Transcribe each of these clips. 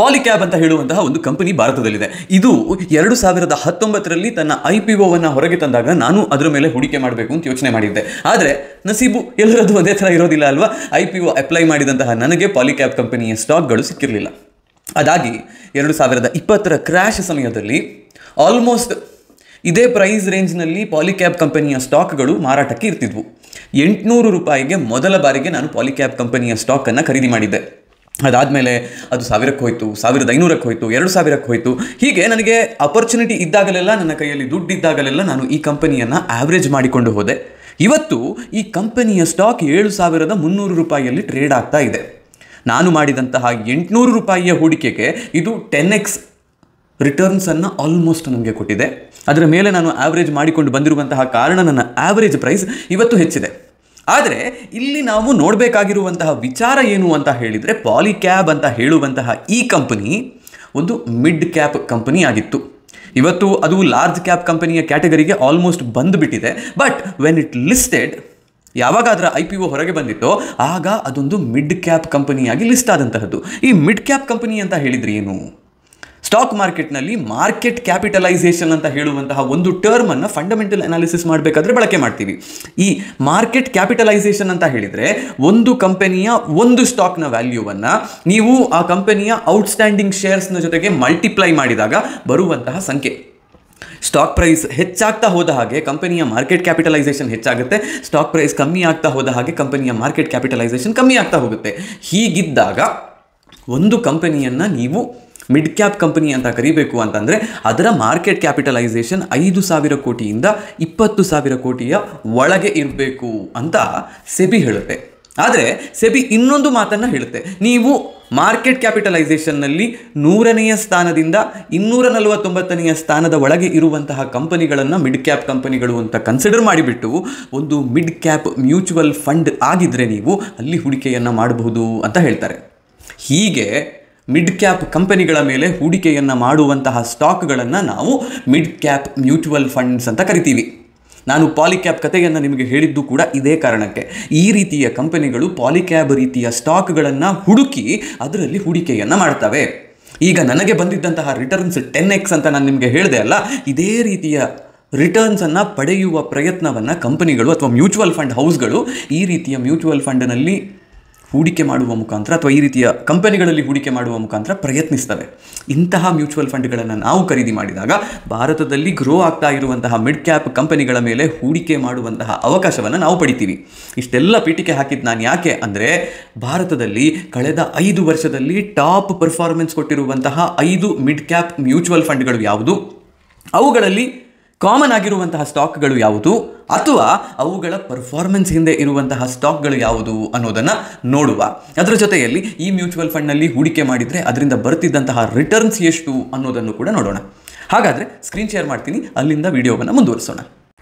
ಪಾಲಿಕ್ಯಾಬ್ ಅಂತ ಹೇಳುವಂತಹ ಒಂದು ಕಂಪನಿ ಭಾರತದಲ್ಲಿದೆ. ಇದು 2019ರಲ್ಲಿ ತನ್ನ IPOವನ್ನು ಹೊರಗೆ ತಂದಾಗ ನಾನು ಅದರ ಮೇಲೆ ಹೂಡಿಕೆ ಮಾಡಬೇಕು ಅಂತ ಯೋಚನೆ ಮಾಡಿದ್ದೆ. ಆದರೆ ನಸೀಬು ಎಲ್ಲರದ್ದು ಒಂದೇ ಥರ ಇರೋದಿಲ್ಲ ಅಲ್ವಾ. IPO ಅಪ್ಲೈ ಮಾಡಿದಂತಹ ನನಗೆ ಪಾಲಿಕ್ಯಾಬ್ ಕಂಪನಿಯ ಸ್ಟಾಕ್ಗಳು ಸಿಕ್ಕಿರಲಿಲ್ಲ. ಅದಾಗಿ 2020ರ ಕ್ರ್ಯಾಶ್ ಸಮಯದಲ್ಲಿ ಆಲ್ಮೋಸ್ಟ್ ಇದೇ ಪ್ರೈಸ್ ರೇಂಜ್ನಲ್ಲಿ ಪಾಲಿಕ್ಯಾಬ್ ಕಂಪನಿಯ ಸ್ಟಾಕ್ಗಳು ಮಾರಾಟಕ್ಕೆ ಇರ್ತಿದ್ವು. 800 ರೂಪಾಯಿಗೆ ಮೊದಲ ಬಾರಿಗೆ ನಾನು ಪಾಲಿಕ್ಯಾಬ್ ಕಂಪನಿಯ ಸ್ಟಾಕನ್ನು ಖರೀದಿ ಮಾಡಿದ್ದೆ. ಅದಾದಮೇಲೆ ಅದು 1000ಕ್ಕೆ ಹೋಯಿತು, 1500ಕ್ಕೆ ಹೋಯಿತು, 2000ಕ್ಕೆ ಹೋಯಿತು. ಹೀಗೆ ನನಗೆ ಅಪರ್ಚುನಿಟಿ ಇದ್ದಾಗಲೆಲ್ಲ, ನನ್ನ ಕೈಯಲ್ಲಿ ದುಡ್ಡು ಇದ್ದಾಗಲೆಲ್ಲ ನಾನು ಈ ಕಂಪನಿಯನ್ನು ಆವ್ರೇಜ್ ಮಾಡಿಕೊಂಡು ಹೋದೆ. ಇವತ್ತು ಈ ಕಂಪನಿಯ ಸ್ಟಾಕ್ 7300 ರೂಪಾಯಿಯಲ್ಲಿ ಟ್ರೇಡ್ ಆಗ್ತಾ ಇದೆ. ನಾನು ಮಾಡಿದಂತಹ 800 ರೂಪಾಯಿಯ ಹೂಡಿಕೆಗೆ ಇದು 10x ರಿಟರ್ನ್ಸನ್ನು ಆಲ್ಮೋಸ್ಟ್ ನನಗೆ ಕೊಟ್ಟಿದೆ. ಅದರ ಮೇಲೆ ನಾನು ಆವ್ರೇಜ್ ಮಾಡಿಕೊಂಡು ಬಂದಿರುವಂತಹ ಕಾರಣ ನನ್ನ ಆವ್ರೇಜ್ ಪ್ರೈಸ್ ಇವತ್ತು ಹೆಚ್ಚಿದೆ. ಆದರೆ ಇಲ್ಲಿ ನಾವು ನೋಡಬೇಕಾಗಿರುವಂತಹ ವಿಚಾರ ಏನು ಅಂತ ಹೇಳಿದರೆ, ಪಾಲಿಕ್ಯಾಬ್ ಅಂತ ಹೇಳುವಂತಹ ಈ ಕಂಪನಿ ಒಂದು ಮಿಡ್ ಕ್ಯಾಪ್ ಕಂಪನಿ ಆಗಿತ್ತು. ಇವತ್ತು ಅದು ಲಾರ್ಜ್ ಕ್ಯಾಪ್ ಕಂಪನಿಯ ಕ್ಯಾಟಗರಿಗೆ ಆಲ್ಮೋಸ್ಟ್ ಬಂದುಬಿಟ್ಟಿದೆ. ಬಟ್ ವೆನ್ ಇಟ್ ಲಿಸ್ಟೆಡ್, ಯಾವಾಗ ಅದರ IPO ಹೊರಗೆ ಬಂದಿತ್ತೋ ಆಗ ಅದೊಂದು ಮಿಡ್ ಕ್ಯಾಪ್ ಕಂಪನಿಯಾಗಿ ಲಿಸ್ಟ್ ಆದಂತಹದ್ದು. ಈ ಮಿಡ್ ಕ್ಯಾಪ್ ಕಂಪನಿ ಅಂತ ಹೇಳಿದರೆ ಏನು? ಸ್ಟಾಕ್ ಮಾರ್ಕೆಟ್ನಲ್ಲಿ ಮಾರ್ಕೆಟ್ ಕ್ಯಾಪಿಟಲೈಸೇಷನ್ ಅಂತ ಹೇಳುವಂತಹ ಒಂದು ಟರ್ಮನ್ನು ಫಂಡಮೆಂಟಲ್ ಅನಾಲಿಸಿಸ್ ಮಾಡಬೇಕಾದ್ರೆ ಬಳಕೆ ಮಾಡ್ತೀವಿ. ಈ ಮಾರ್ಕೆಟ್ ಕ್ಯಾಪಿಟಲೈಸೇಷನ್ ಅಂತ ಹೇಳಿದರೆ ಒಂದು ಕಂಪನಿಯ ಒಂದು ಸ್ಟಾಕ್ನ ವ್ಯಾಲ್ಯೂವನ್ನು ನೀವು ಆ ಕಂಪನಿಯ ಔಟ್ಸ್ಟ್ಯಾಂಡಿಂಗ್ ಶೇರ್ಸ್ನ ಜೊತೆಗೆ ಮಲ್ಟಿಪ್ಲೈ ಮಾಡಿದಾಗ ಬರುವಂತಹ ಸಂಖ್ಯೆ. ಸ್ಟಾಕ್ ಪ್ರೈಸ್ ಹೆಚ್ಚಾಗ್ತಾ ಹೋದ ಹಾಗೆ ಕಂಪನಿಯ ಮಾರ್ಕೆಟ್ ಕ್ಯಾಪಿಟಲೈಸೇಷನ್ ಹೆಚ್ಚಾಗುತ್ತೆ, ಸ್ಟಾಕ್ ಪ್ರೈಸ್ ಕಮ್ಮಿ ಆಗ್ತಾ ಹೋದ ಹಾಗೆ ಕಂಪನಿಯ ಮಾರ್ಕೆಟ್ ಕ್ಯಾಪಿಟಲೈಸೇಷನ್ ಕಮ್ಮಿ ಆಗ್ತಾ ಹೋಗುತ್ತೆ. ಹೀಗಿದ್ದಾಗ ಒಂದು ಕಂಪನಿಯನ್ನು ನೀವು ಮಿಡ್ ಕ್ಯಾಪ್ ಕಂಪನಿ ಅಂತ ಕರಿಬೇಕು ಅಂತಂದರೆ ಅದರ ಮಾರ್ಕೆಟ್ ಕ್ಯಾಪಿಟಲೈಸೇಷನ್ 5,000 ಕೋಟಿಯಿಂದ 20,000 ಕೋಟಿಯ ಒಳಗೆ ಇರಬೇಕು ಅಂತ ಸೆಬಿ ಹೇಳುತ್ತೆ. ಆದರೆ ಸೆಬಿ ಇನ್ನೊಂದು ಮಾತನ್ನು ಹೇಳುತ್ತೆ, ನೀವು ಮಾರ್ಕೆಟ್ ಕ್ಯಾಪಿಟಲೈಸೇಷನ್ನಲ್ಲಿ 100ನೇ ಸ್ಥಾನದಿಂದ 249ನೇ ಸ್ಥಾನದ ಒಳಗೆ ಇರುವಂತಹ ಕಂಪನಿಗಳನ್ನು ಮಿಡ್ ಕ್ಯಾಪ್ ಕಂಪನಿಗಳು ಅಂತ ಕನ್ಸಿಡರ್ ಮಾಡಿಬಿಟ್ಟು ಒಂದು ಮಿಡ್ ಕ್ಯಾಪ್ ಮ್ಯೂಚುವಲ್ ಫಂಡ್ ಆಗಿದ್ದರೆ ನೀವು ಅಲ್ಲಿ ಹೂಡಿಕೆಯನ್ನು ಮಾಡಬಹುದು ಅಂತ ಹೇಳ್ತಾರೆ. ಹೀಗೆ ಮಿಡ್ ಕ್ಯಾಪ್ ಕಂಪನಿಗಳ ಮೇಲೆ ಹೂಡಿಕೆಯನ್ನು ಮಾಡುವಂತಹ ಸ್ಟಾಕ್ಗಳನ್ನು ನಾವು ಮಿಡ್ ಕ್ಯಾಪ್ ಮ್ಯೂಚುವಲ್ ಫಂಡ್ಸ್ ಅಂತ ಕರಿತೀವಿ. ನಾನು ಪಾಲಿಕ್ಯಾಬ್ ಕಥೆಯನ್ನು ನಿಮಗೆ ಹೇಳಿದ್ದು ಕೂಡ ಇದೇ ಕಾರಣಕ್ಕೆ. ಈ ರೀತಿಯ ಕಂಪನಿಗಳು ಪಾಲಿಕ್ಯಾಬ್ ರೀತಿಯ ಸ್ಟಾಕ್ಗಳನ್ನು ಹುಡುಕಿ ಅದರಲ್ಲಿ ಹೂಡಿಕೆಯನ್ನು ಮಾಡ್ತವೆ. ಈಗ ನನಗೆ ಬಂದಿದ್ದಂತಹ ರಿಟರ್ನ್ಸ್ 10x ಅಂತ ನಾನು ನಿಮಗೆ ಹೇಳಿದೆ ಅಲ್ಲ, ಇದೇ ರೀತಿಯ ರಿಟರ್ನ್ಸನ್ನು ಪಡೆಯುವ ಪ್ರಯತ್ನವನ್ನು ಕಂಪನಿಗಳು ಅಥವಾ ಮ್ಯೂಚುವಲ್ ಫಂಡ್ ಹೌಸ್ಗಳು ಈ ರೀತಿಯ ಮ್ಯೂಚುವಲ್ ಫಂಡ್ನಲ್ಲಿ ಹೂಡಿಕೆ ಮಾಡುವ ಮುಖಾಂತರ ಅಥವಾ ಈ ರೀತಿಯ ಕಂಪನಿಗಳಲ್ಲಿ ಹೂಡಿಕೆ ಮಾಡುವ ಮುಖಾಂತರ ಪ್ರಯತ್ನಿಸ್ತವೆ. ಇಂತಹ ಮ್ಯೂಚುವಲ್ ಫಂಡ್ಗಳನ್ನು ನಾವು ಖರೀದಿ ಮಾಡಿದಾಗ ಭಾರತದಲ್ಲಿ ಗ್ರೋ ಆಗ್ತಾ ಇರುವಂತಹ ಮಿಡ್ ಕ್ಯಾಪ್ ಕಂಪನಿಗಳ ಮೇಲೆ ಹೂಡಿಕೆ ಮಾಡುವಂತಹ ಅವಕಾಶವನ್ನು ನಾವು ಪಡಿತೀವಿ. ಇಷ್ಟೆಲ್ಲ ಪೀಠಿಕೆ ಹಾಕಿದ್ದು ನಾನು ಯಾಕೆ ಅಂದರೆ, ಭಾರತದಲ್ಲಿ ಕಳೆದ 5 ವರ್ಷದಲ್ಲಿ ಟಾಪ್ ಪರ್ಫಾರ್ಮೆನ್ಸ್ ಕೊಟ್ಟಿರುವಂತಹ 5 ಮಿಡ್ ಕ್ಯಾಪ್ ಮ್ಯೂಚುವಲ್ ಫಂಡ್ಗಳು ಯಾವುದು, ಅವುಗಳಲ್ಲಿ ಕಾಮನ್ ಆಗಿರುವಂತಹ ಸ್ಟಾಕ್ಗಳು ಯಾವುದು, ಅಥವಾ ಅವುಗಳ ಪರ್ಫಾರ್ಮೆನ್ಸ್ ಹಿಂದೆ ಇರುವಂತಹ ಸ್ಟಾಕ್ಗಳು ಯಾವುದು ಅನ್ನೋದನ್ನು ನೋಡುವ. ಅದರ ಜೊತೆಯಲ್ಲಿ ಈ ಮ್ಯೂಚುವಲ್ ಫಂಡ್ನಲ್ಲಿ ಹೂಡಿಕೆ ಮಾಡಿದರೆ ಅದರಿಂದ ಬರ್ತಿದ್ದಂತಹ ರಿಟರ್ನ್ಸ್ ಎಷ್ಟು ಅನ್ನೋದನ್ನು ಕೂಡ ನೋಡೋಣ. ಹಾಗಾದರೆ ಸ್ಕ್ರೀನ್ ಶೇರ್ ಮಾಡ್ತೀನಿ, ಅಲ್ಲಿಂದ ವಿಡಿಯೋವನ್ನು ಮುಂದುವರಿಸೋಣ.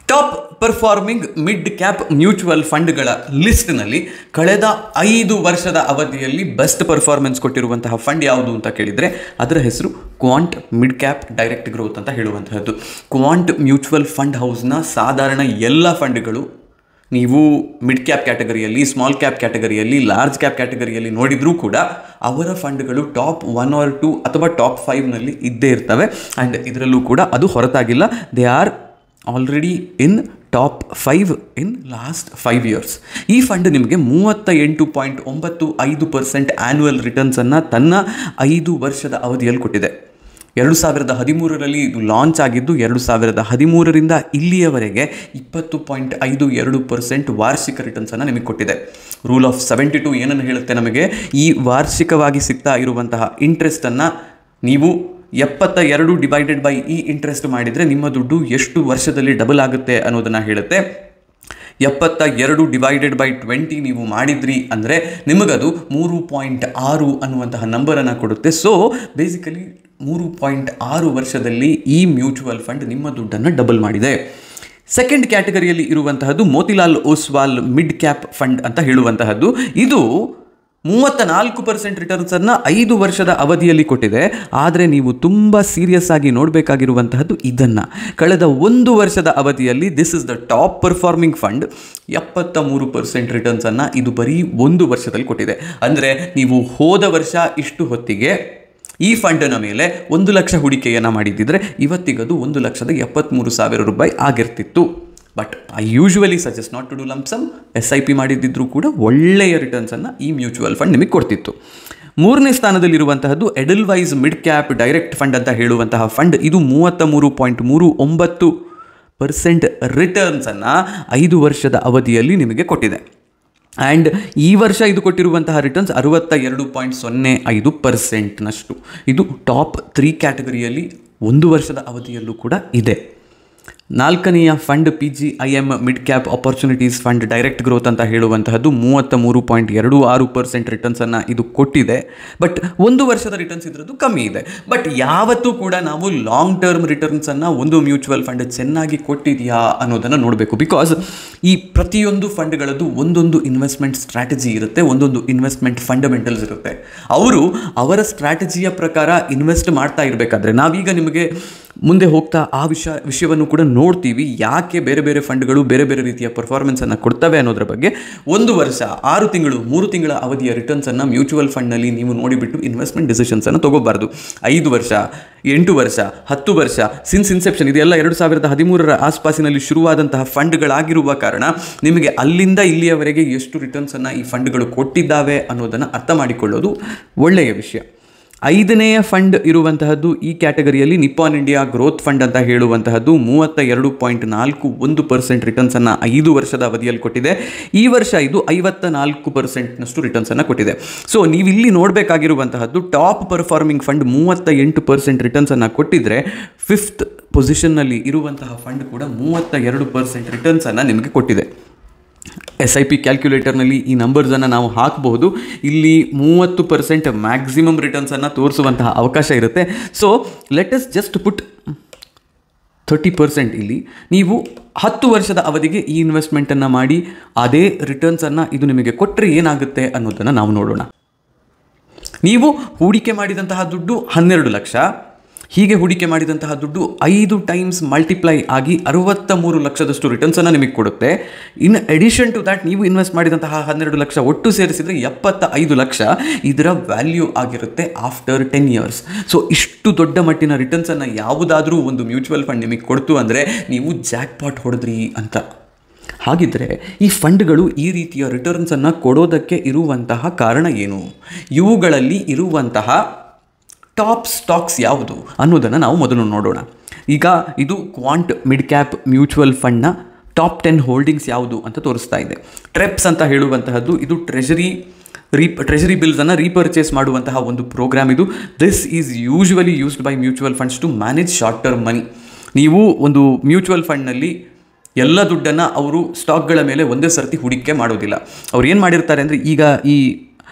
Top performing mid cap mutual ಫಂಡ್ಗಳ ಲಿಸ್ಟ್ನಲ್ಲಿ ಕಳೆದ 5 ವರ್ಷದ ಅವಧಿಯಲ್ಲಿ ಬೆಸ್ಟ್ ಪರ್ಫಾರ್ಮೆನ್ಸ್ ಕೊಟ್ಟಿರುವಂತಹ ಫಂಡ್ ಯಾವುದು ಅಂತ ಕೇಳಿದರೆ ಅದರ ಹೆಸರು ಕ್ವಾಂಟ್ ಮಿಡ್ ಕ್ಯಾಪ್ ಡೈರೆಕ್ಟ್ ಗ್ರೋತ್ ಅಂತ ಹೇಳುವಂತಹದ್ದು. ಕ್ವಾಂಟ್ ಮ್ಯೂಚುವಲ್ ಫಂಡ್ ಹೌಸ್ನ ಸಾಧಾರಣ ಎಲ್ಲ ಫಂಡ್ಗಳು ನೀವು ಮಿಡ್ ಕ್ಯಾಪ್ ಕ್ಯಾಟಗರಿಯಲ್ಲಿ, ಸ್ಮಾಲ್ ಕ್ಯಾಪ್ ಕ್ಯಾಟಗರಿಯಲ್ಲಿ, ಲಾರ್ಜ್ ಕ್ಯಾಪ್ ಕ್ಯಾಟಗರಿಯಲ್ಲಿ ನೋಡಿದರೂ ಕೂಡ ಅವರ ಫಂಡ್ಗಳು ಟಾಪ್ 1 or 2 ಅಥವಾ ಟಾಪ್ 5ನಲ್ಲಿ ಇದ್ದೇ ಇರ್ತವೆ. ಆ್ಯಂಡ್ ಇದರಲ್ಲೂ ಕೂಡ ಅದು ಹೊರತಾಗಿಲ್ಲ. They are already in top 5 in last 5 years. ಈ ಫಂಡ್ ನಿಮಗೆ 38.95% ಆ್ಯನ್ಯುವಲ್ ರಿಟರ್ನ್ಸನ್ನು ತನ್ನ 5 ವರ್ಷದ ಅವಧಿಯಲ್ಲಿ ಕೊಟ್ಟಿದೆ. 2013ರಲ್ಲಿ ಇದು ಲಾಂಚ್ ಆಗಿದ್ದು 2013ರಿಂದ ಇಲ್ಲಿಯವರೆಗೆ 20.52% ವಾರ್ಷಿಕ ರಿಟರ್ನ್ಸನ್ನು ನಿಮಗೆ ಕೊಟ್ಟಿದೆ. ರೂಲ್ ಆಫ್ 72 ಏನನ್ನು ಹೇಳುತ್ತೆ ನಮಗೆ, ಈ ವಾರ್ಷಿಕವಾಗಿ ಸಿಗ್ತಾ ಇರುವಂತಹ ಇಂಟ್ರೆಸ್ಟನ್ನು ನೀವು 72 ಡಿವೈಡೆಡ್ ಬೈ ಈ ಇಂಟ್ರೆಸ್ಟ್ ಮಾಡಿದರೆ ನಿಮ್ಮ ದುಡ್ಡು ಎಷ್ಟು ವರ್ಷದಲ್ಲಿ ಡಬಲ್ ಆಗುತ್ತೆ ಅನ್ನೋದನ್ನು ಹೇಳುತ್ತೆ. 72 ಡಿವೈಡೆಡ್ ಬೈ 20 ನೀವು ಮಾಡಿದ್ರಿ ಅಂದರೆ ನಿಮಗದು 3.6 ಅನ್ನುವಂತಹ ನಂಬರನ್ನು ಕೊಡುತ್ತೆ. ಸೊ ಬೇಸಿಕಲಿ 3.6 ವರ್ಷದಲ್ಲಿ ಈ ಮ್ಯೂಚುವಲ್ ಫಂಡ್ ನಿಮ್ಮ ದುಡ್ಡನ್ನು ಡಬಲ್ ಮಾಡಿದೆ. ಸೆಕೆಂಡ್ ಕ್ಯಾಟಗರಿಯಲ್ಲಿ ಇರುವಂತಹದ್ದು Motilal Oswal mid cap fund ಅಂತ ಹೇಳುವಂತಹದ್ದು. ಇದು 34% ರಿಟರ್ನ್ಸನ್ನು 5 ವರ್ಷದ ಅವಧಿಯಲ್ಲಿ ಕೊಟ್ಟಿದೆ. ಆದರೆ ನೀವು ತುಂಬ ಸೀರಿಯಸ್ ಆಗಿ ನೋಡಬೇಕಾಗಿರುವಂತಹದ್ದು ಇದನ್ನು. ಕಳೆದ 1 ವರ್ಷದ ಅವಧಿಯಲ್ಲಿ this is the top performing fund. 73% ರಿಟರ್ನ್ಸನ್ನು ಇದು ಬರೀ 1 ವರ್ಷದಲ್ಲಿ ಕೊಟ್ಟಿದೆ. ಅಂದರೆ ನೀವು ಹೋದ ವರ್ಷ ಇಷ್ಟು ಹೊತ್ತಿಗೆ ಈ ಫಂಡನ ಮೇಲೆ 1 ಲಕ್ಷ ಹೂಡಿಕೆಯನ್ನು ಮಾಡಿದ್ದಿದ್ರೆ ಇವತ್ತಿಗದು 1,73,000 ರೂಪಾಯಿ ಆಗಿರ್ತಿತ್ತು. But I usually suggest not to do lump sum. SIP ಮಾಡಿದ್ದಿದ್ರೂ ಕೂಡ ಒಳ್ಳೆಯ ರಿಟರ್ನ್ಸನ್ನು ಈ ಮ್ಯೂಚುವಲ್ ಫಂಡ್ ನಿಮಗೆ ಕೊಡ್ತಿತ್ತು. 3ನೇ ಸ್ಥಾನದಲ್ಲಿರುವಂತಹದ್ದು Edelweiss mid cap direct fund ಅಂತ ಹೇಳುವಂತಹ ಫಂಡ್. ಇದು 33.39% ರಿಟರ್ನ್ಸನ್ನು 5 ವರ್ಷದ ಅವಧಿಯಲ್ಲಿ ನಿಮಗೆ ಕೊಟ್ಟಿದೆ. ಆ್ಯಂಡ್ ಈ ವರ್ಷ ಇದು ಕೊಟ್ಟಿರುವಂತಹ ರಿಟರ್ನ್ಸ್ 62.05%ನಷ್ಟು. ಇದು ಟಾಪ್ 3 ಕ್ಯಾಟಗರಿಯಲ್ಲಿ 1 ವರ್ಷದ ಅವಧಿಯಲ್ಲೂ ಕೂಡ ಇದೆ. 4ನೆಯ fund PGIM mid cap opportunities fund direct growth ಅಂತ ಹೇಳುವಂತಹದ್ದು 33.26% ರಿಟರ್ನ್ಸನ್ನು ಇದು ಕೊಟ್ಟಿದೆ. ಬಟ್ 1 ವರ್ಷದ ರಿಟರ್ನ್ಸ್ ಇದರದ್ದು ಕಮ್ಮಿ ಇದೆ. ಬಟ್ ಯಾವತ್ತೂ ಕೂಡ ನಾವು ಲಾಂಗ್ ಟರ್ಮ್ ರಿಟರ್ನ್ಸನ್ನು ಒಂದು ಮ್ಯೂಚುವಲ್ ಫಂಡ್ ಚೆನ್ನಾಗಿ ಕೊಟ್ಟಿದೆಯಾ ಅನ್ನೋದನ್ನು ನೋಡಬೇಕು. ಬಿಕಾಸ್ ಈ ಪ್ರತಿಯೊಂದು ಫಂಡ್ಗಳದ್ದು ಒಂದೊಂದು ಇನ್ವೆಸ್ಟ್ಮೆಂಟ್ ಸ್ಟ್ರಾಟಜಿ ಇರುತ್ತೆ, ಒಂದೊಂದು ಇನ್ವೆಸ್ಟ್ಮೆಂಟ್ ಫಂಡಮೆಂಟಲ್ಸ್ ಇರುತ್ತೆ. ಅವರು ಅವರ ಸ್ಟ್ರಾಟಜಿಯ ಪ್ರಕಾರ ಇನ್ವೆಸ್ಟ್ ಮಾಡ್ತಾ ಇರಬೇಕಾದ್ರೆ ನಾವೀಗ ನಿಮಗೆ ಮುಂದೆ ಹೋಗ್ತಾ ಆ ವಿಷಯವನ್ನು ಕೂಡ ನೋಡ್ತೀವಿ. ಯಾಕೆ ಬೇರೆ ಬೇರೆ ಫಂಡ್ಗಳು ಬೇರೆ ಬೇರೆ ರೀತಿಯ ಪರ್ಫಾರ್ಮೆನ್ಸನ್ನು ಕೊಡ್ತವೆ ಅನ್ನೋದ್ರ ಬಗ್ಗೆ. 1 ವರ್ಷ 6 ತಿಂಗಳು 3 ತಿಂಗಳ ಅವಧಿಯ ರಿಟರ್ನ್ಸನ್ನು ಮ್ಯೂಚುವಲ್ ಫಂಡ್ನಲ್ಲಿ ನೀವು ನೋಡಿಬಿಟ್ಟು ಇನ್ವೆಸ್ಟ್ಮೆಂಟ್ ಡಿಸಿಷನ್ಸನ್ನು ತೊಗೋಬಾರ್ದು. 5 ವರ್ಷ 8 ವರ್ಷ 10 ವರ್ಷ ಸಿನ್ಸ್ ಇನ್ಸೆಪ್ಷನ್ ಇದೆಲ್ಲ 2013ರ ಆಸ್ಪಾಸಿನಲ್ಲಿ ಶುರುವಾದಂತಹ ಫಂಡ್ಗಳಾಗಿರುವ ಕಾರಣ ನಿಮಗೆ ಅಲ್ಲಿಂದ ಇಲ್ಲಿಯವರೆಗೆ ಎಷ್ಟು ರಿಟರ್ನ್ಸನ್ನು ಈ ಫಂಡ್ಗಳು ಕೊಟ್ಟಿದ್ದಾವೆ ಅನ್ನೋದನ್ನು ಅರ್ಥ ಮಾಡಿಕೊಳ್ಳೋದು ಒಳ್ಳೆಯ ವಿಷಯ. 5ನೆಯ ಫಂಡ್ ಇರುವಂತಹದ್ದು ಈ ಕ್ಯಾಟಗರಿಯಲ್ಲಿ ನಿಪ್ಪಾನ್ ಇಂಡಿಯಾ ಗ್ರೋತ್ ಫಂಡ್ ಅಂತ ಹೇಳುವಂತಹದ್ದು 32.41% ರಿಟರ್ನ್ಸನ್ನು 5 ವರ್ಷದ ಅವಧಿಯಲ್ಲಿ ಕೊಟ್ಟಿದೆ. ಈ ವರ್ಷ ಇದು 54%ನಷ್ಟು ರಿಟರ್ನ್ಸನ್ನು ಕೊಟ್ಟಿದೆ. ಸೊ ನೀವಿಲ್ಲಿ ನೋಡಬೇಕಾಗಿರುವಂತಹದ್ದು ಟಾಪ್ ಪರ್ಫಾರ್ಮಿಂಗ್ ಫಂಡ್ 38% ರಿಟರ್ನ್ಸನ್ನು ಕೊಟ್ಟಿದ್ರೆ 5th ಪೊಸಿಷನ್ನಲ್ಲಿ ಇರುವಂತಹ ಫಂಡ್ ಕೂಡ 32% ರಿಟರ್ನ್ಸನ್ನು ನಿಮಗೆ ಕೊಟ್ಟಿದೆ. SIP ಕ್ಯಾಲ್ಕ್ಯುಲೇಟರ್ನಲ್ಲಿ ಈ ನಂಬರ್ಸನ್ನು ನಾವು ಹಾಕಬಹುದು. ಇಲ್ಲಿ 30% ಮ್ಯಾಕ್ಸಿಮಮ್ ರಿಟರ್ನ್ಸನ್ನು ತೋರಿಸುವಂತಹ ಅವಕಾಶ ಇರುತ್ತೆ. So let us just put 30% ಇಲ್ಲಿ. ನೀವು 10 ವರ್ಷದ ಅವಧಿಗೆ ಈ ಇನ್ವೆಸ್ಟ್ಮೆಂಟನ್ನು ಮಾಡಿ ಅದೇ ರಿಟರ್ನ್ಸನ್ನು ಇದು ನಿಮಗೆ ಕೊಟ್ಟರೆ ಏನಾಗುತ್ತೆ ಅನ್ನೋದನ್ನು ನಾವು ನೋಡೋಣ. ನೀವು ಹೂಡಿಕೆ ಮಾಡಿದಂತಹ ದುಡ್ಡು 12 ಲಕ್ಷ. ಹೀಗೆ ಹೂಡಿಕೆ ಮಾಡಿದಂತಹ ದುಡ್ಡು 5 ಟೈಮ್ಸ್ ಮಲ್ಟಿಪ್ಲೈ ಆಗಿ 63 ಲಕ್ಷದಷ್ಟು ರಿಟರ್ನ್ಸನ್ನು ನಿಮಗೆ ಕೊಡುತ್ತೆ. ಇನ್ ಅಡಿಷನ್ ಟು ದ್ಯಾಟ್ ನೀವು ಇನ್ವೆಸ್ಟ್ ಮಾಡಿದಂತಹ 12 ಲಕ್ಷ ಒಟ್ಟು ಸೇರಿಸಿದರೆ 75 ಲಕ್ಷ ಇದರ ವ್ಯಾಲ್ಯೂ ಆಗಿರುತ್ತೆ ಆಫ್ಟರ್ 10 ಇಯರ್ಸ್. ಸೊ ಇಷ್ಟು ದೊಡ್ಡ ಮಟ್ಟಿನ ರಿಟರ್ನ್ಸನ್ನು ಯಾವುದಾದ್ರೂ ಒಂದು ಮ್ಯೂಚುವಲ್ ಫಂಡ್ ನಿಮಗೆ ಕೊಡ್ತು ಅಂದರೆ ನೀವು ಜಾಕ್ಪಾಟ್ ಹೊಡೆದ್ರಿ ಅಂತ. ಹಾಗಿದ್ದರೆ ಈ ಫಂಡ್ಗಳು ಈ ರೀತಿಯ ರಿಟರ್ನ್ಸನ್ನು ಕೊಡೋದಕ್ಕೆ ಇರುವಂತಹ ಕಾರಣ ಏನು? ಇವುಗಳಲ್ಲಿ ಇರುವಂತಹ ಟಾಪ್ ಸ್ಟಾಕ್ಸ್ ಯಾವುದು ಅನ್ನೋದನ್ನು ನಾವು ಮೊದಲು ನೋಡೋಣ. ಈಗ ಇದು ಕ್ವಾಂಟ್ ಮಿಡ್ ಕ್ಯಾಪ್ ಮ್ಯೂಚುವಲ್ ಫಂಡ್ನ ಟಾಪ್ 10 ಹೋಲ್ಡಿಂಗ್ಸ್ ಯಾವುದು ಅಂತ ತೋರಿಸ್ತಾ ಇದೆ. ಟ್ರೆಪ್ಸ್ ಅಂತ ಹೇಳುವಂತಹದ್ದು ಇದು ಟ್ರೆಜರಿ ಬಿಲ್ಸನ್ನು ರೀಪರ್ಚೇಸ್ ಮಾಡುವಂತಹ ಒಂದು ಪ್ರೋಗ್ರಾಮ್. ಇದು this is usually used by mutual funds to manage short term money. ನೀವು ಒಂದು ಮ್ಯೂಚುವಲ್ ಫಂಡ್ನಲ್ಲಿ ಎಲ್ಲ ದುಡ್ಡನ್ನು ಅವರು ಸ್ಟಾಕ್ಗಳ ಮೇಲೆ ಒಂದೇ ಸರ್ತಿ ಹೂಡಿಕೆ ಮಾಡೋದಿಲ್ಲ. ಅವ್ರು ಏನು ಮಾಡಿರ್ತಾರೆ ಅಂದರೆ ಈಗ ಈ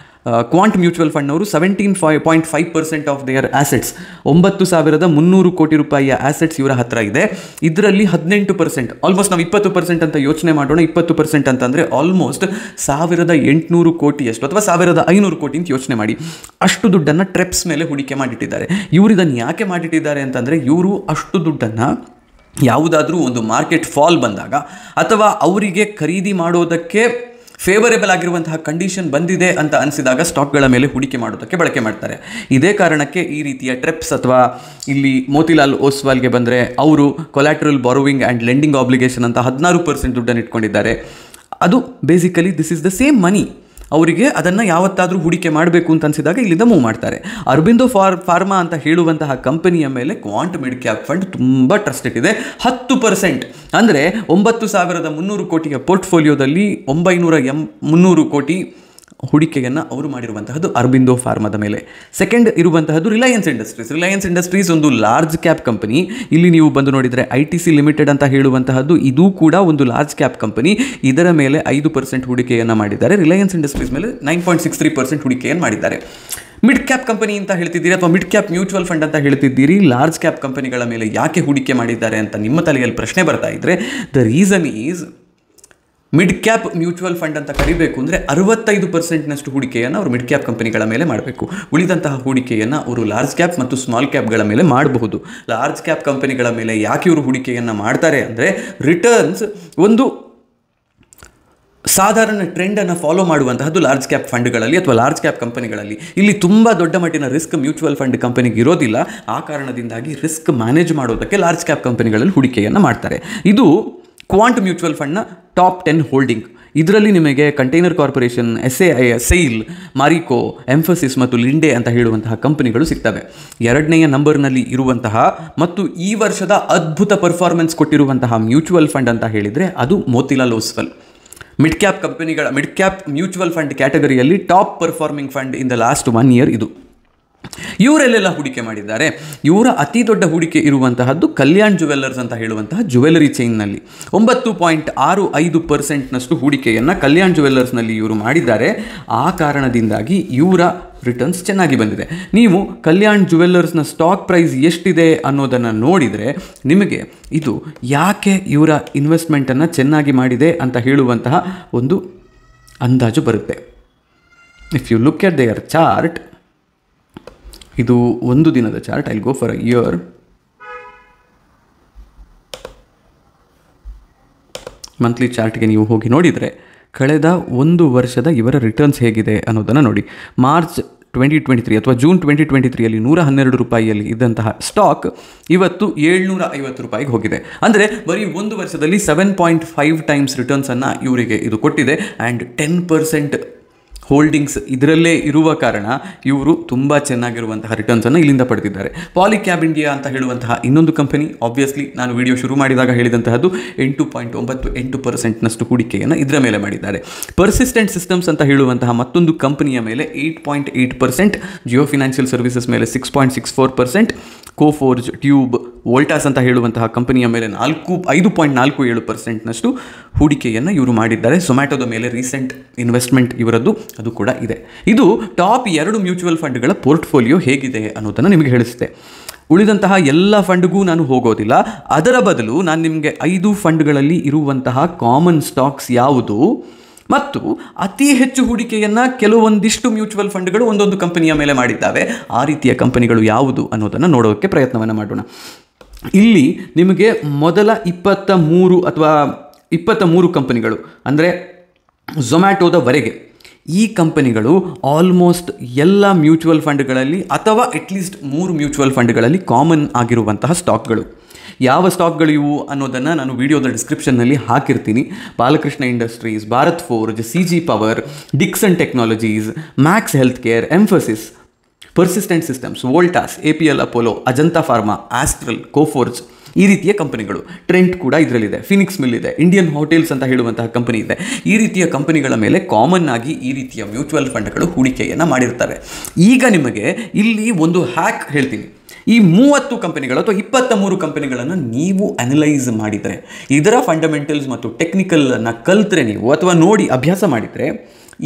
ಕ್ವಾಂಟ್ ಮ್ಯೂಚುವಲ್ ಫಂಡ್ನವರು 17.5% ಆಫ್ ದೇಯರ್ ಆಸೆಟ್ಸ್ 9,300 ಕೋಟಿ ರೂಪಾಯಿಯ ಆಸೆಟ್ಸ್ ಇವರ ಹತ್ರ ಇದೆ. ಇದರಲ್ಲಿ 18% ಆಲ್ಮೋಸ್ಟ್ ನಾವು 20% ಅಂತ ಯೋಚನೆ ಮಾಡೋಣ. 20% ಅಂತಂದರೆ ಆಲ್ಮೋಸ್ಟ್ 1,800 ಕೋಟಿಯಷ್ಟು ಅಥವಾ 1,500 ಕೋಟಿ ಅಂತ ಯೋಚನೆ ಮಾಡಿ. ಅಷ್ಟು ದುಡ್ಡನ್ನು ಟ್ರೆಪ್ಸ್ ಮೇಲೆ ಹೂಡಿಕೆ ಮಾಡಿಟ್ಟಿದ್ದಾರೆ. ಇವರು ಇದನ್ನು ಯಾಕೆ ಮಾಡಿಟ್ಟಿದ್ದಾರೆ ಅಂತಂದರೆ ಇವರು ಅಷ್ಟು ದುಡ್ಡನ್ನು ಯಾವುದಾದ್ರೂ ಒಂದು ಮಾರ್ಕೆಟ್ ಫಾಲ್ ಬಂದಾಗ ಅಥವಾ ಅವರಿಗೆ ಖರೀದಿ ಮಾಡೋದಕ್ಕೆ ಫೇವರೇಬಲ್ ಆಗಿರುವಂತಹ ಕಂಡೀಷನ್ ಬಂದಿದೆ ಅಂತ ಅನಿಸಿದಾಗ ಸ್ಟಾಕ್ಗಳ ಮೇಲೆ ಹೂಡಿಕೆ ಮಾಡೋದಕ್ಕೆ ಬಳಕೆ ಮಾಡ್ತಾರೆ. ಇದೇ ಕಾರಣಕ್ಕೆ ಈ ರೀತಿಯ ಟ್ರೆಪ್ಸ್ ಅಥವಾ ಇಲ್ಲಿ ಮೋತಿಲಾಲ್ ಓಸ್ವಾಲ್ಗೆ ಬಂದರೆ ಅವರು collateral borrowing and lending obligation ಅಂತ 16% ದುಡ್ಡನ್ನು ಇಟ್ಕೊಂಡಿದ್ದಾರೆ. ಅದು basically this is the same money. ಅವರಿಗೆ ಅದನ್ನು ಯಾವತ್ತಾದರೂ ಹೂಡಿಕೆ ಮಾಡಬೇಕು ಅಂತ ಅನಿಸಿದಾಗ ಇಲ್ಲಿಂದ ಮೂವ್ ಮಾಡ್ತಾರೆ. ಅರಬಿಂದೋ ಫಾರ್ಮಾ ಅಂತ ಹೇಳುವಂತಹ ಕಂಪನಿಯ ಮೇಲೆ ಕ್ವಾಂಟ್ ಮಿಡ್ ಕ್ಯಾಪ್ ಫಂಡ್ ತುಂಬ ಟ್ರಸ್ಟೆಡ್ ಇದೆ. 10% ಅಂದರೆ 9,300 ಕೋಟಿಯ ಪೋರ್ಟ್ಫೋಲಿಯೋದಲ್ಲಿ 900 ಕೋಟಿ ಹೂಡಿಕೆಯನ್ನು ಅವರು ಮಾಡಿರುವಂತಹದ್ದು ಅರಬಿಂದೋ ಫಾರ್ಮಾದ ಮೇಲೆ. ಸೆಕೆಂಡ್ ಇರುವಂತಹದ್ದು ರಿಲಯನ್ಸ್ ಇಂಡಸ್ಟ್ರೀಸ್. ರಿಲಯನ್ಸ್ ಇಂಡಸ್ಟ್ರೀಸ್ ಒಂದು ಲಾರ್ಜ್ ಕ್ಯಾಪ್ ಕಂಪನಿ. ಇಲ್ಲಿ ನೀವು ಬಂದು ನೋಡಿದರೆ ITC ಲಿಮಿಟೆಡ್ ಅಂತ ಹೇಳುವಂತಹದ್ದು ಇದು ಕೂಡ ಒಂದು ಲಾರ್ಜ್ ಕ್ಯಾಪ್ ಕಂಪನಿ. ಇದರ ಮೇಲೆ 5% ಹೂಡಿಕೆಯನ್ನು ಮಾಡಿದ್ದಾರೆ. ರಿಲಯನ್ಸ್ ಇಂಡಸ್ಟ್ರೀಸ್ ಮೇಲೆ 9.63% ಹೂಡಿಕೆಯನ್ನು ಮಾಡಿದ್ದಾರೆ. ಮಿಡ್ ಕ್ಯಾಪ್ ಕಂಪನಿ ಅಂತ ಹೇಳ್ತಿದ್ದೀರಿ ಅಥವಾ ಮಿಡ್ ಕ್ಯಾಪ್ ಮ್ಯೂಚುವಲ್ ಫಂಡ್ ಅಂತ ಹೇಳ್ತಿದ್ದೀರಿ. ಲಾರ್ಜ್ ಕ್ಯಾಪ್ ಕಂಪನಿಗಳ ಮೇಲೆ ಯಾಕೆ ಹೂಡಿಕೆ ಮಾಡಿದ್ದಾರೆ ಅಂತ ನಿಮ್ಮ ತಲೆಯಲ್ಲಿ ಪ್ರಶ್ನೆ ಬರ್ತಾ ಇದ್ದರೆ the reason is mid cap mutual fund ಅಂತ ಕರಿಬೇಕು ಅಂದರೆ 65%ನಷ್ಟು ಹೂಡಿಕೆಯನ್ನು ಅವರು ಮಿಡ್ ಕ್ಯಾಪ್ ಕಂಪನಿಗಳ ಮೇಲೆ ಮಾಡಬೇಕು. ಉಳಿದಂತಹ ಹೂಡಿಕೆಯನ್ನು ಅವರು ಲಾರ್ಜ್ ಕ್ಯಾಪ್ ಮತ್ತು ಸ್ಮಾಲ್ ಕ್ಯಾಪ್ಗಳ ಮೇಲೆ ಮಾಡಬಹುದು. ಲಾರ್ಜ್ ಕ್ಯಾಪ್ ಕಂಪನಿಗಳ ಮೇಲೆ ಯಾಕೆ ಇವರು ಹೂಡಿಕೆಯನ್ನು ಮಾಡ್ತಾರೆ ಅಂದರೆ ರಿಟರ್ನ್ಸ್ ಒಂದು ಸಾಧಾರಣ ಟ್ರೆಂಡನ್ನು ಫಾಲೋ ಮಾಡುವಂತಹದ್ದು ಲಾರ್ಜ್ ಕ್ಯಾಪ್ ಫಂಡ್ಗಳಲ್ಲಿ ಅಥವಾ ಲಾರ್ಜ್ ಕ್ಯಾಪ್ ಕಂಪನಿಗಳಲ್ಲಿ. ಇಲ್ಲಿ ತುಂಬ ದೊಡ್ಡ ಮಟ್ಟಿನ ರಿಸ್ಕ್ ಮ್ಯೂಚುವಲ್ ಫಂಡ್ ಕಂಪನಿಗೆ ಇರೋದಿಲ್ಲ. ಆ ಕಾರಣದಿಂದಾಗಿ ರಿಸ್ಕ್ ಮ್ಯಾನೇಜ್ ಮಾಡೋದಕ್ಕೆ ಲಾರ್ಜ್ ಕ್ಯಾಪ್ ಕಂಪನಿಗಳಲ್ಲಿ ಹೂಡಿಕೆಯನ್ನು ಮಾಡ್ತಾರೆ. ಇದು ಕ್ವಾಂಟ್ ಮ್ಯೂಚುವಲ್ ಫಂಡ್ನ ಟಾಪ್ 10 ಹೋಲ್ಡಿಂಗ್. ಇದರಲ್ಲಿ ನಿಮಗೆ container corporation, sail, Marico, emphasis ಮತ್ತು ಲಿಂಡೆ ಅಂತ ಹೇಳುವಂತಹ ಕಂಪನಿಗಳು ಸಿಗ್ತವೆ. 2ನೇ ನಂಬರ್ನಲ್ಲಿ ಇರುವಂತಹ ಮತ್ತು ಈ ವರ್ಷದ ಅದ್ಭುತ ಪರ್ಫಾರ್ಮೆನ್ಸ್ ಕೊಟ್ಟಿರುವಂತಹ ಮ್ಯೂಚುವಲ್ ಫಂಡ್ ಅಂತ ಹೇಳಿದರೆ ಅದು Motilal Oswal. Mid cap mutual fund ಕ್ಯಾಟಗರಿಯಲ್ಲಿ top performing fund in the last 1 year ಇದು. ಇವರೆಲ್ಲೆಲ್ಲ ಹೂಡಿಕೆ ಮಾಡಿದ್ದಾರೆ. ಇವರ ಅತಿ ದೊಡ್ಡ ಹೂಡಿಕೆ ಇರುವಂತಹದ್ದು ಕಲ್ಯಾಣ್ ಜುವೆಲ್ಲರ್ಸ್ ಅಂತ ಹೇಳುವಂತಹ ಜುವೆಲ್ಲರಿ ಚೈನ್ನಲ್ಲಿ 9.65% ಹೂಡಿಕೆಯನ್ನು ಕಲ್ಯಾಣ್ ಜುವೆಲ್ಲರ್ಸ್ನಲ್ಲಿ ಇವರು ಮಾಡಿದ್ದಾರೆ. ಆ ಕಾರಣದಿಂದಾಗಿ ಇವರ ರಿಟರ್ನ್ಸ್ ಚೆನ್ನಾಗಿ ಬಂದಿದೆ. ನೀವು ಕಲ್ಯಾಣ್ ಜುವೆಲ್ಲರ್ಸ್ನ ಸ್ಟಾಕ್ ಪ್ರೈಸ್ ಎಷ್ಟಿದೆ ಅನ್ನೋದನ್ನು ನೋಡಿದರೆ ನಿಮಗೆ ಇದು ಯಾಕೆ ಇವರ ಇನ್ವೆಸ್ಟ್ಮೆಂಟನ್ನು ಚೆನ್ನಾಗಿ ಮಾಡಿದೆ ಅಂತ ಹೇಳುವಂತಹ ಒಂದು ಅಂದಾಜು ಬರುತ್ತೆ. If you look at their chart, ಇದು ಒಂದು ದಿನದ chart. I go for a year. Monthly ಚಾರ್ಟ್ಗೆ ನೀವು ಹೋಗಿ ನೋಡಿದರೆ ಕಳೆದ ಒಂದು ವರ್ಷದ ಇವರ ರಿಟರ್ನ್ಸ್ ಹೇಗಿದೆ ಅನ್ನೋದನ್ನು ನೋಡಿ. ಮಾರ್ಚ್ 2023 ಅಥವಾ ಜೂನ್ 2023ಯಲ್ಲಿ 112 ರೂಪಾಯಿಯಲ್ಲಿ ಇದ್ದಂತಹ ಸ್ಟಾಕ್ ಇವತ್ತು 750 ರೂಪಾಯಿಗೆ ಹೋಗಿದೆ. ಅಂದರೆ ಬರೀ ಒಂದು ವರ್ಷದಲ್ಲಿ 7.5 times ರಿಟರ್ನ್ಸನ್ನು ಇವರಿಗೆ ಇದು ಕೊಟ್ಟಿದೆ. ಆ್ಯಂಡ್ 10% ಹೋಲ್ಡಿಂಗ್ಸ್ ಇದರಲ್ಲೇ ಇರುವ ಕಾರಣ ಇವರು ತುಂಬ ಚೆನ್ನಾಗಿರುವಂತಹ ರಿಟರ್ನ್ಸನ್ನು ಇಲ್ಲಿಂದ ಪಡೆದಿದ್ದಾರೆ. ಪಾಲಿಕ್ಯಾಬ್ ಇಂಡಿಯಾ ಅಂತ ಹೇಳುವಂತಹ ಇನ್ನೊಂದು ಕಂಪನಿ, ಆಬ್ವಿಯಸ್ಲಿ ನಾನು ವಿಡಿಯೋ ಶುರು ಮಾಡಿದಾಗ ಹೇಳಿದಂತಹದ್ದು 8.98% ಹೂಡಿಕೆಯನ್ನು ಇದರ ಮೇಲೆ ಮಾಡಿದ್ದಾರೆ. ಪರ್ಸಿಸ್ಟೆಂಟ್ ಸಿಸ್ಟಮ್ಸ್ ಅಂತ ಹೇಳುವಂತಹ ಮತ್ತೊಂದು ಕಂಪನಿಯ ಮೇಲೆ 8.8%, ಜಿಯೋ ಫಿನಾನ್ಷಿಯಲ್ ಸರ್ವಿಸಸ್ ಮೇಲೆ 6.64%, ಕೋಫೋರ್ಜ್, ಟ್ಯೂಬ್, ವೋಲ್ಟಾಸ್ ಅಂತ ಹೇಳುವಂತಹ ಕಂಪನಿಯ ಮೇಲೆ 5.47% ಹೂಡಿಕೆಯನ್ನು ಇವರು ಮಾಡಿದ್ದಾರೆ. ಝೊಮ್ಯಾಟೋದ ಮೇಲೆ ರೀಸೆಂಟ್ ಇನ್ವೆಸ್ಟ್ಮೆಂಟ್ ಇವರದ್ದು ಅದು ಕೂಡ ಇದೆ. ಇದು ಟಾಪ್ 2 ಮ್ಯೂಚುವಲ್ ಫಂಡ್ಗಳ ಪೋರ್ಟ್ಫೋಲಿಯೋ ಹೇಗಿದೆ ಅನ್ನೋದನ್ನು ನಿಮಗೆ ಹೇಳಿಸುತ್ತೆ. ಉಳಿದಂತಹ ಎಲ್ಲ ಫಂಡ್ಗೂ ನಾನು ಹೋಗೋದಿಲ್ಲ. ಅದರ ಬದಲು ನಾನು ನಿಮಗೆ 5 ಫಂಡ್ಗಳಲ್ಲಿ ಇರುವಂತಹ ಕಾಮನ್ ಸ್ಟಾಕ್ಸ್ ಯಾವುದು ಮತ್ತು ಅತಿ ಹೆಚ್ಚು ಹೂಡಿಕೆಯನ್ನು ಕೆಲವೊಂದಿಷ್ಟು ಮ್ಯೂಚುವಲ್ ಫಂಡ್ಗಳು ಒಂದೊಂದು ಕಂಪನಿಯ ಮೇಲೆ ಮಾಡಿದ್ದಾವೆ, ಆ ರೀತಿಯ ಕಂಪನಿಗಳು ಯಾವುದು ಅನ್ನೋದನ್ನು ನೋಡೋಕ್ಕೆ ಪ್ರಯತ್ನವನ್ನು ಮಾಡೋಣ. ಇಲ್ಲಿ ನಿಮಗೆ ಮೊದಲ 23 ಕಂಪನಿಗಳು ಅಂದರೆ ಝೊಮ್ಯಾಟೋದವರೆಗೆ ಈ ಕಂಪನಿಗಳು ಆಲ್ಮೋಸ್ಟ್ ಎಲ್ಲ ಮ್ಯೂಚುವಲ್ ಫಂಡ್ಗಳಲ್ಲಿ ಅಥವಾ ಅಟ್ಲೀಸ್ಟ್ 3 ಮ್ಯೂಚುವಲ್ ಫಂಡ್ಗಳಲ್ಲಿ ಕಾಮನ್ ಆಗಿರುವಂತಹ ಸ್ಟಾಕ್ಗಳು. ಯಾವ ಸ್ಟಾಕ್ಗಳು ಇವು ಅನ್ನೋದನ್ನು ನಾನು ವಿಡಿಯೋದ ಡಿಸ್ಕ್ರಿಪ್ಷನ್ನಲ್ಲಿ ಹಾಕಿರ್ತೀನಿ. Balkrishna Industries, Bharat Forge, CG Power, Dixon Technologies, Max Health Care, Mphasis, Persistent Systems, Voltas, APL Apollo, Ajanta Pharma, Astral, Coforge, ಈ ರೀತಿಯ ಕಂಪನಿಗಳು. ಟ್ರೆಂಟ್ ಕೂಡ ಇದರಲ್ಲಿದೆ, ಫಿನಿಕ್ಸ್ ಮಿಲ್ ಇದೆ, ಇಂಡಿಯನ್ ಹೋಟೆಲ್ಸ್ ಅಂತ ಹೇಳುವಂತಹ ಕಂಪನಿ ಇದೆ. ಈ ರೀತಿಯ ಕಂಪನಿಗಳ ಮೇಲೆ ಕಾಮನ್ ಆಗಿ ಈ ರೀತಿಯ ಮ್ಯೂಚುವಲ್ ಫಂಡ್ಗಳು ಹೂಡಿಕೆಯನ್ನು ಮಾಡಿರ್ತಾರೆ. ಈಗ ನಿಮಗೆ ಇಲ್ಲಿ ಒಂದು ಹ್ಯಾಕ್ ಹೇಳ್ತೀನಿ. ಈ 30 ಕಂಪನಿಗಳು ಅಥವಾ 23 ಕಂಪನಿಗಳನ್ನು ನೀವು ಅನಲೈಸ್ ಮಾಡಿದರೆ, ಇದರ ಫಂಡಮೆಂಟಲ್ಸ್ ಮತ್ತು ಟೆಕ್ನಿಕಲನ್ನು ಕಲಿತ್ರೆ ನೀವು ಅಥವಾ ನೋಡಿ ಅಭ್ಯಾಸ ಮಾಡಿದರೆ,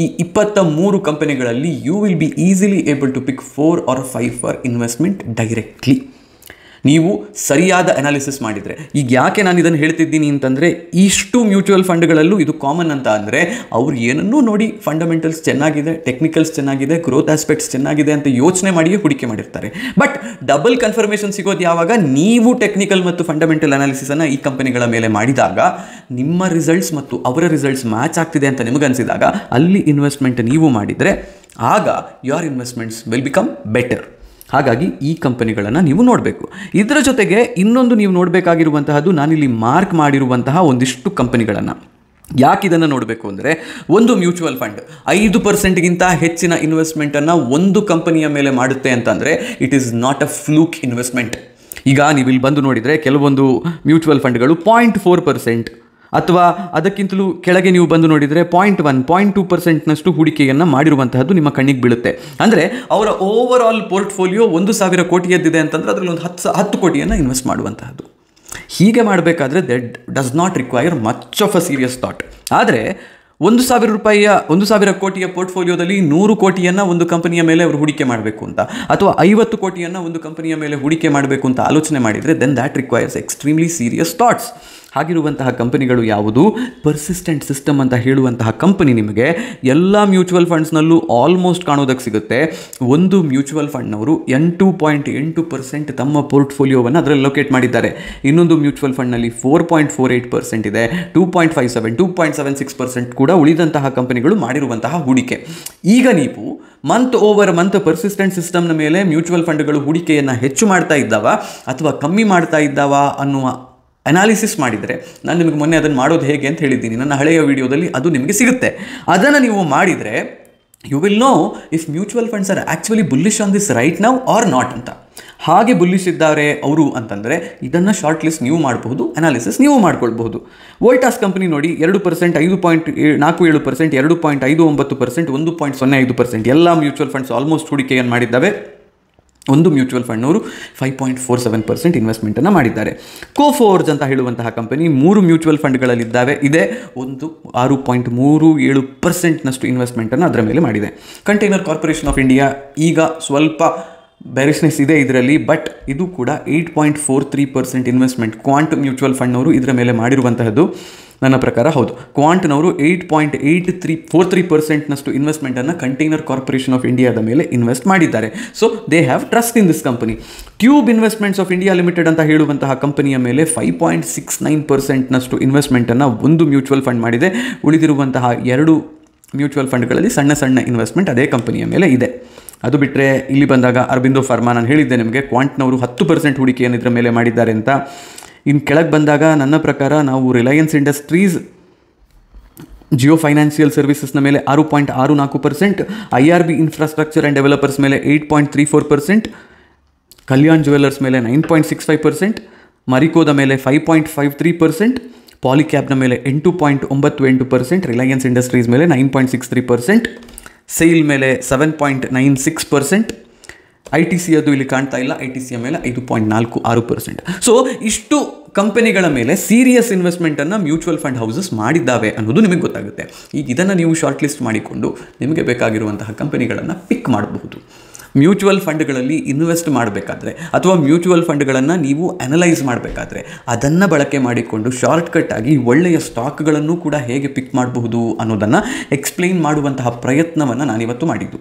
ಈ 23 ಕಂಪನಿಗಳಲ್ಲಿ you will be easily able to pick 4 or 5 for investment directly. ನೀವು ಸರಿಯಾದ ಅನಾಲಿಸಿಸ್ ಮಾಡಿದರೆ. ಈಗ ಯಾಕೆ ನಾನು ಇದನ್ನು ಹೇಳ್ತಿದ್ದೀನಿ ಅಂತಂದರೆ, ಇಷ್ಟು ಮ್ಯೂಚುವಲ್ ಫಂಡ್ಗಳಲ್ಲೂ ಇದು ಕಾಮನ್ ಅಂತ ಅಂದರೆ ಅವ್ರು ಏನನ್ನೂ ನೋಡಿ ಫಂಡಮೆಂಟಲ್ಸ್ ಚೆನ್ನಾಗಿದೆ, ಟೆಕ್ನಿಕಲ್ಸ್ ಚೆನ್ನಾಗಿದೆ, ಗ್ರೋತ್ ಆಸ್ಪೆಕ್ಟ್ಸ್ ಚೆನ್ನಾಗಿದೆ ಅಂತ ಯೋಚನೆ ಮಾಡಿಯೇ ಹೂಡಿಕೆ ಮಾಡಿರ್ತಾರೆ. ಬಟ್ ಡಬಲ್ ಕನ್ಫರ್ಮೇಷನ್ ಸಿಗೋದು ಯಾವಾಗ? ನೀವು ಟೆಕ್ನಿಕಲ್ ಮತ್ತು ಫಂಡಮೆಂಟಲ್ ಅನಾಲಿಸಿಸನ್ನು ಈ ಕಂಪನಿಗಳ ಮೇಲೆ ಮಾಡಿದಾಗ ನಿಮ್ಮ ರಿಸಲ್ಟ್ಸ್ ಮತ್ತು ಅವರ ರಿಸಲ್ಟ್ಸ್ ಮ್ಯಾಚ್ ಆಗ್ತಿದೆ ಅಂತ ನಿಮಗನ್ಸಿದಾಗ ಅಲ್ಲಿ ಇನ್ವೆಸ್ಟ್ಮೆಂಟ್ ನೀವು ಮಾಡಿದರೆ ಆಗ your investments will become better. ಹಾಗಾಗಿ ಈ ಕಂಪನಿಗಳನ್ನು ನೀವು ನೋಡಬೇಕು. ಇದರ ಜೊತೆಗೆ ಇನ್ನೊಂದು ನೀವು ನೋಡಬೇಕಾಗಿರುವಂತಹದ್ದು, ನಾನಿಲ್ಲಿ ಮಾರ್ಕ್ ಮಾಡಿರುವಂತಹ ಒಂದಿಷ್ಟು ಕಂಪನಿಗಳನ್ನು. ಯಾಕೆ ಇದನ್ನು ನೋಡಬೇಕು ಅಂದರೆ, ಒಂದು ಮ್ಯೂಚುವಲ್ ಫಂಡ್ 5%ಗಿಂತ ಹೆಚ್ಚಿನ ಇನ್ವೆಸ್ಟ್ಮೆಂಟನ್ನು ಒಂದು ಕಂಪನಿಯ ಮೇಲೆ ಮಾಡುತ್ತೆ ಅಂತಂದರೆ it is not a fluke investment. ಈಗ ನೀವು ಇಲ್ಲಿ ಬಂದು ನೋಡಿದರೆ ಕೆಲವೊಂದು ಮ್ಯೂಚುವಲ್ ಫಂಡ್ಗಳು 0.4% ಅಥವಾ ಅದಕ್ಕಿಂತಲೂ ಕೆಳಗೆ ನೀವು ಬಂದು ನೋಡಿದರೆ 0.1, 0.2%ನಷ್ಟು ಹೂಡಿಕೆಯನ್ನು ಮಾಡಿರುವಂತಹದ್ದು ನಿಮ್ಮ ಕಣ್ಣಿಗೆ ಬೀಳುತ್ತೆ. ಅಂದರೆ ಅವರ ಓವರ್ ಆಲ್ ಪೋರ್ಟ್ಫೋಲಿಯೋ 1,000 ಕೋಟಿಯದ್ದಿದೆ ಅಂತಂದರೆ ಅದರಲ್ಲಿ ಒಂದು 10 ಕೋಟಿಯನ್ನು ಇನ್ವೆಸ್ಟ್ ಮಾಡುವಂತಹದ್ದು. ಹೀಗೆ ಮಾಡಬೇಕಾದ್ರೆ that does not require much of a serious thought. ಆದರೆ 1,000 ಕೋಟಿಯ ಪೋರ್ಟ್ಫೋಲಿಯೋದಲ್ಲಿ 100 ಕೋಟಿಯನ್ನು ಒಂದು ಕಂಪನಿಯ ಮೇಲೆ ಅವರು ಹೂಡಿಕೆ ಮಾಡಬೇಕು ಅಂತ, ಅಥವಾ 50 ಕೋಟಿಯನ್ನು ಒಂದು ಕಂಪನಿಯ ಮೇಲೆ ಹೂಡಿಕೆ ಮಾಡಬೇಕು ಅಂತ ಆಲೋಚನೆ ಮಾಡಿದರೆ then that requires extremely serious thoughts. ಹಾಗಿರುವಂತಹ ಕಂಪನಿಗಳು ಯಾವುದು? ಪರ್ಸಿಸ್ಟೆಂಟ್ ಸಿಸ್ಟಮ್ ಅಂತ ಹೇಳುವಂತಹ ಕಂಪನಿ ನಿಮಗೆ ಎಲ್ಲ ಮ್ಯೂಚುವಲ್ ಫಂಡ್ಸ್ನಲ್ಲೂ ಆಲ್ಮೋಸ್ಟ್ ಕಾಣೋದಕ್ಕೆ ಸಿಗುತ್ತೆ. ಒಂದು ಮ್ಯೂಚುವಲ್ ಫಂಡ್ನವರು 8.8% ತಮ್ಮ ಪೋರ್ಟ್ಫೋಲಿಯೋವನ್ನು ಅದರಲ್ಲಿ ಲೊಕೇಟ್ ಮಾಡಿದ್ದಾರೆ. ಇನ್ನೊಂದು ಮ್ಯೂಚುವಲ್ ಫಂಡ್ನಲ್ಲಿ 4.48% ಇದೆ. 2.57, 2.76% ಕೂಡ ಉಳಿದಂತಹ ಕಂಪನಿಗಳು ಮಾಡಿರುವಂತಹ ಹೂಡಿಕೆ. ಈಗ ನೀವು ಮಂತ್ ಓವರ್ ಮಂತ್ ಪರ್ಸಿಸ್ಟೆಂಟ್ ಸಿಸ್ಟಮ್ನ ಮೇಲೆ ಮ್ಯೂಚುವಲ್ ಫಂಡ್ಗಳು ಹೂಡಿಕೆಯನ್ನು ಹೆಚ್ಚು ಮಾಡ್ತಾ ಇದ್ದಾವ ಅಥವಾ ಕಮ್ಮಿ ಮಾಡ್ತಾ ಇದ್ದಾವ ಅನ್ನುವ ಅನಾಲಿಸಿಸ್ ಮಾಡಿದರೆ, ನಾನು ನಿಮಗೆ ಮೊನ್ನೆ ಅದನ್ನು ಮಾಡೋದು ಹೇಗೆ ಅಂತ ಹೇಳಿದ್ದೀನಿ, ನನ್ನ ಹಳೆಯ ವಿಡಿಯೋದಲ್ಲಿ ಅದು ನಿಮಗೆ ಸಿಗುತ್ತೆ. ಅದನ್ನು ನೀವು ಮಾಡಿದರೆ you will know if mutual funds are actually bullish on this right now or not ಅಂತ. ಹಾಗೆ ಬುಲ್ಲಿಶ್ ಇದ್ದಾರೆ ಅವರು ಅಂತಂದರೆ ಇದನ್ನು ಶಾರ್ಟ್ ಲಿಸ್ಟ್ ನೀವು ಮಾಡಬಹುದು, ಅನಾಲಿಸಿಸ್ ನೀವು ಮಾಡ್ಕೊಳ್ಬಹುದು. ವೋಲ್ಟಾಸ್ ಕಂಪನಿ ನೋಡಿ 2%, 5.47%, 2.59%, 1.05% ಎಲ್ಲ ಮ್ಯೂಚುವಲ್ ಫಂಡ್ಸ್ ಆಲ್ಮೋಸ್ಟ್ ಹೂಡಿಕೆಯನ್ನು ಮಾಡಿದ್ದಾವೆ. ಒಂದು ಮ್ಯೂಚುವಲ್ ಫಂಡ್ನವರು 5.47% ಇನ್ವೆಸ್ಟ್ಮೆಂಟನ್ನು ಮಾಡಿದ್ದಾರೆ. ಕೋಫೋರ್ಜ್ ಅಂತ ಹೇಳುವಂತಹ ಕಂಪನಿ 3 ಮ್ಯೂಚುವಲ್ ಫಂಡ್ಗಳಲ್ಲಿದ್ದಾವೆ. ಇದೆ ಒಂದು 6.37%ನಷ್ಟು ಇನ್ವೆಸ್ಟ್ಮೆಂಟನ್ನು ಅದರ ಮೇಲೆ ಮಾಡಿದೆ. ಕಂಟೈನರ್ ಕಾರ್ಪೊರೇಷನ್ ಆಫ್ ಇಂಡಿಯಾ ಈಗ ಸ್ವಲ್ಪ ಬೆರಿಶ್ನೆಸ್ ಇದೆ ಇದರಲ್ಲಿ, ಬಟ್ ಇದು ಕೂಡ 8.43% ಇನ್ವೆಸ್ಟ್ಮೆಂಟ್ ಕ್ವಾಂಟ್ ಮ್ಯೂಚುವಲ್ ಫಂಡ್ನವರು ಇದರ ಮೇಲೆ ಮಾಡಿರುವಂತಹದ್ದು. ನನ್ನ ಪ್ರಕಾರ ಹೌದು, ಕ್ವಾಂಟ್ನವರು 8.43% ಇನ್ವೆಸ್ಟ್ಮೆಂಟನ್ನು ಕಂಟೈನರ್ ಕಾರ್ಪೊರೇಷನ್ ಆಫ್ ಇಂಡಿಯಾದ ಮೇಲೆ ಇನ್ವೆಸ್ಟ್ ಮಾಡಿದ್ದಾರೆ. So they have trust in this company. Tube investments of India limited ಅಂತ ಹೇಳುವಂತಹ ಕಂಪನಿಯ ಮೇಲೆ 5.69% ಇನ್ವೆಸ್ಟ್ಮೆಂಟನ್ನು ಒಂದು ಮ್ಯೂಚುವಲ್ ಫಂಡ್ ಮಾಡಿದೆ. ಉಳಿದಿರುವಂತಹ 2 ಮ್ಯೂಚುವಲ್ ಫಂಡ್ಗಳಲ್ಲಿ ಸಣ್ಣ ಸಣ್ಣ ಇನ್ವೆಸ್ಟ್ಮೆಂಟ್ ಅದೇ ಕಂಪನಿಯ ಮೇಲೆ ಇದೆ. ಅದು ಬಿಟ್ಟರೆ ಇಲ್ಲಿ ಬಂದಾಗ ಅರಬಿಂದೋ ಫಾರ್ಮಾ, ನಾನು ಹೇಳಿದ್ದೆ ನಿಮಗೆ ಕ್ವಾಂಟ್ನವರು 10% ಹೂಡಿಕೆಯನ್ನು ಇದರ ಮೇಲೆ ಮಾಡಿದ್ದಾರೆ ಅಂತ. ಇನ್ನು ಕೆಳಗೆ ಬಂದಾಗ ನನ್ನ ಪ್ರಕಾರ ನಾವು ರಿಲಯನ್ಸ್ ಇಂಡಸ್ಟ್ರೀಸ್, ಜಿಯೋ ಫೈನಾನ್ಷಿಯಲ್ ಸರ್ವಿಸಸ್ನ ಮೇಲೆ 6.64%, IRB ಇನ್ಫ್ರಾಸ್ಟ್ರಕ್ಚರ್ ಆ್ಯಂಡ್ ಡೆವಲಪರ್ಸ್ ಮೇಲೆ 8.34%, ಕಲ್ಯಾಣ್ ಜ್ಯುವೆಲ್ಲರ್ಸ್ ಮೇಲೆ 9.65%, ಮರಿಕೋದ ಮೇಲೆ 5.53%, ಪಾಲಿಕ್ಯಾಬ್ನ ಮೇಲೆ 8.98%, ರಿಲಯನ್ಸ್ ಇಂಡಸ್ಟ್ರೀಸ್ ಮೇಲೆ 9.63%, ಸೇಲ್ ಮೇಲೆ 7.96%, ITC ಅದು ಇಲ್ಲಿ ಕಾಣ್ತಾ ಇಲ್ಲ, ITC ಮೇಲೆ 5.46%. ಸೊ ಇಷ್ಟು ಕಂಪನಿಗಳ ಮೇಲೆ ಸೀರಿಯಸ್ ಇನ್ವೆಸ್ಟ್ಮೆಂಟನ್ನು ಮ್ಯೂಚುವಲ್ ಫಂಡ್ ಹೌಸಸ್ ಮಾಡಿದ್ದಾವೆ ಅನ್ನೋದು ನಿಮಗೆ ಗೊತ್ತಾಗುತ್ತೆ. ಈಗ ಇದನ್ನು ನೀವು ಶಾರ್ಟ್ ಲಿಸ್ಟ್ ಮಾಡಿಕೊಂಡು ನಿಮಗೆ ಬೇಕಾಗಿರುವಂತಹ ಕಂಪನಿಗಳನ್ನು ಪಿಕ್ ಮಾಡಬಹುದು. ಮ್ಯೂಚುವಲ್ ಫಂಡ್ಗಳಲ್ಲಿ ಇನ್ವೆಸ್ಟ್ ಮಾಡಬೇಕಾದ್ರೆ ಅಥವಾ ಮ್ಯೂಚುವಲ್ ಫಂಡ್ಗಳನ್ನು ನೀವು ಅನಲೈಸ್ ಮಾಡಬೇಕಾದ್ರೆ ಅದನ್ನು ಬಳಕೆ ಮಾಡಿಕೊಂಡು ಶಾರ್ಟ್ಕಟ್ ಆಗಿ ಒಳ್ಳೆಯ ಸ್ಟಾಕ್ಗಳನ್ನು ಕೂಡ ಹೇಗೆ ಪಿಕ್ ಮಾಡಬಹುದು ಅನ್ನೋದನ್ನು ಎಕ್ಸ್ಪ್ಲೈನ್ ಮಾಡುವಂತಹ ಪ್ರಯತ್ನವನ್ನು ನಾನಿವತ್ತು ಮಾಡಿದ್ದು.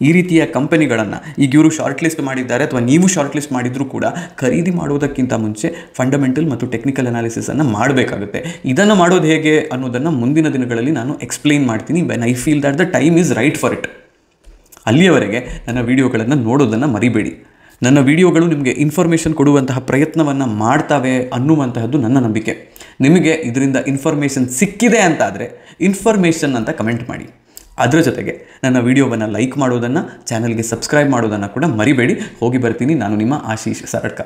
ಈ ರೀತಿಯ ಕಂಪನಿಗಳನ್ನು ಈಗ ಇವರು ಶಾರ್ಟ್ ಲಿಸ್ಟ್ ಮಾಡಿದ್ದಾರೆ ಅಥವಾ ನೀವು ಶಾರ್ಟ್ ಲಿಸ್ಟ್ ಮಾಡಿದರೂ ಕೂಡ ಖರೀದಿ ಮಾಡೋದಕ್ಕಿಂತ ಮುಂಚೆ ಫಂಡಮೆಂಟಲ್ ಮತ್ತು ಟೆಕ್ನಿಕಲ್ ಅನಾಲಿಸಿಸನ್ನು ಮಾಡಬೇಕಾಗುತ್ತೆ. ಇದನ್ನು ಮಾಡೋದು ಹೇಗೆ ಅನ್ನೋದನ್ನು ಮುಂದಿನ ದಿನಗಳಲ್ಲಿ ನಾನು ಎಕ್ಸ್ಪ್ಲೈನ್ ಮಾಡ್ತೀನಿ, when I feel that the time is right for it. ಅಲ್ಲಿಯವರೆಗೆ ನನ್ನ ವೀಡಿಯೋಗಳನ್ನು ನೋಡೋದನ್ನು ಮರಿಬೇಡಿ. ನನ್ನ ವೀಡಿಯೋಗಳು ನಿಮಗೆ ಇನ್ಫಾರ್ಮೇಷನ್ ಕೊಡುವಂತಹ ಪ್ರಯತ್ನವನ್ನು ಮಾಡ್ತಾವೆ ಅನ್ನುವಂತಹದ್ದು ನನ್ನ ನಂಬಿಕೆ. ನಿಮಗೆ ಇದರಿಂದ ಇನ್ಫಾರ್ಮೇಷನ್ ಸಿಕ್ಕಿದೆ ಅಂತಾದರೆ ಇನ್ಫಾರ್ಮೇಷನ್ ಅಂತ ಕಮೆಂಟ್ ಮಾಡಿ. ಅದರ ಜೊತೆಗೆ ನನ್ನ ವೀಡಿಯೋವನ್ನು ಲೈಕ್ ಮಾಡೋದನ್ನು, ಚಾನಲ್ಗೆ ಸಬ್ಸ್ಕ್ರೈಬ್ ಮಾಡೋದನ್ನು ಕೂಡ ಮರಿಬೇಡಿ. ಹೋಗಿ ಬರ್ತೀನಿ. ನಾನು ನಿಮ್ಮ ಆಶೀಶ್ ಸರಡ್ಕ.